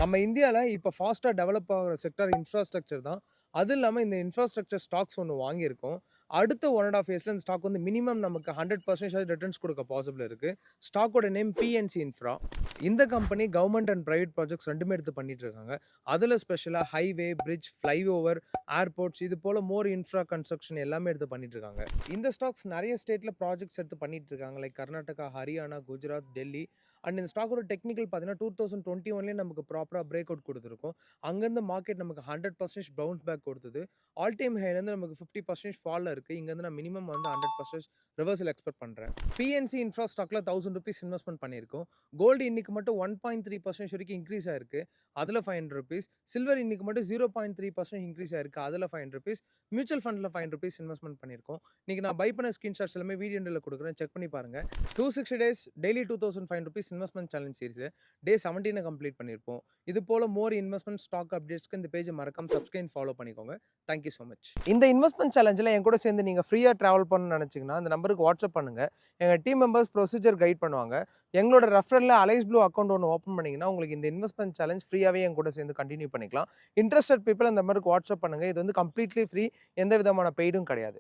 நம்ம இந்தியால இப்ப ஃபாஸ்ட்டா டெவலப் ஆகுற செக்டார் இன்ஃப்ராஸ்ட்ரக்சர் தான். அது இல்லாம இந்த இன்ஃப்ராஸ்ட்ரக்சர் ஸ்டாக்ஸ் ஒண்ணு வாங்கியிருக்கோம். அடுத்த 1 1/2 இயர்ஸ்ல இந்த ஸ்டாக் வந்து மினிமம் நமக்கு 100% ரிட்டர்ன்ஸ் குடுக்க பாசிபிள் இருக்கு. ஸ்டாக்கோட நேம் பிஎன்சி இன்ஃப்ரா. இந்த company government and private projects 2மே எடுத்து பண்ணிட்டு இருக்காங்க. அதுல ஸ்பெஷலா ஹைவே, பிரிட்ஜ், ஃப்ளைஓவர், ஏர்போர்ட்ஸ் இது போல மோர் இன்ஃப்ரா கன்ஸ்ட்ரக்ஷன் எல்லாமே எடுத்து பண்ணிட்டு இருக்காங்க. இந்த ஸ்டாக்ஸ் நெறைய ஸ்டேட்ல ப்ராஜெக்ட்ஸ் எடுத்து பண்ணிட்டு இருக்காங்க. லைக் கர்நாடகா, ஹரியானா, குஜராத், டெல்லி. அண்ட் இந்த ஸ்டாக்கோட டெக்னிக்கல் பார்த்தீங்கன்னா 2021லயே நமக்கு ப்ராப்பரா பிரேக் அவுட் குடுத்திருக்கும். அங்கருந்து மார்க்கெட் நமக்கு 100% பவுன்ஸ் பேக் கொடுத்தது. ஆல் டைம் ஹைலேருந்து நமக்கு 50% ஃபால்ல இருக்கு. இங்கருந்து நான் மினிமம் வந்து 100% ரிவர்சல் எக்ஸ்பெக்ட் பண்றேன். பிஎன்சி இன்ஃப்ரா ஸ்டாக்ல ₹1000 இன்வெஸ்ட்மென்ட் பண்ணியிருக்கோம். கோல்டு இன்னைக்கு மட்டும் 1.3% வரைக்கும் இன்கிரீஸ் ஆயிருக்கு. அதுல ₹500. சில்வர் இன்னைக்கு மட்டும் 0.3% இன்கிரீஸ் ஆயிருக்கு. அதுல ₹500. மியூச்சுவல் ஃபண்ட்ல ₹500 இன்வெஸ்ட்மென்ட் பண்ணியிருக்கோம். இன்னைக்கு நான் பை பண்ண ஸ்கிரீன்ஷாட்ஸ் எல்லாமே வீடியோ எண்டுல குடுக்குறேன். செக் பண்ணி பாருங்க. 260 days daily ₹2500 investment challenge series day 17 complete பண்ணியிருப்போம். இது போல மோர் இன்வெஸ்ட்மென்ட் ஸ்டாக் அப்டேட்ஸ்க்கு இந்த பேஜை மறக்காம சப்ஸ்கிரைப் ஃபாலோ பண்ணிக்கோங்க. Thank you so much. இந்த இன்வெஸ்ட்மென்ட் சேலஞ்சில என் கூட சேர்ந்து நீங்க ஃப்ரீயா டிராவல் பண்ணணும்னு நினைச்சீங்கன்னா இந்த நம்பருக்கு வாட்ஸ்அப் பண்ணுங்க. எங்க டீம் மெம்பர்ஸ் ப்ரொசீஜர் கைட் பண்ணுவாங்க. எங்களோட ரெஃபரல்ல அலைஸ் ப்ளூ அக்கவுண்ட் ஒன்று ஓப்பன் பண்ணீங்கன்னா உங்களுக்கு இந்த இன்வெஸ்ட்மென்ட் சேலஞ்ச் ஃப்ரீயாவே என் கூட சேர்ந்து கண்டினியூ பண்ணிக்கலாம். இன்ட்ரஸ்டட் பீப்பிள் இந்த நம்பருக்கு வாட்ஸ்அப் பண்ணுங்க. இது வந்து கம்ப்ளீட்லி ஃப்ரீ. எந்த விதமான பெய்டும் கிடையாது.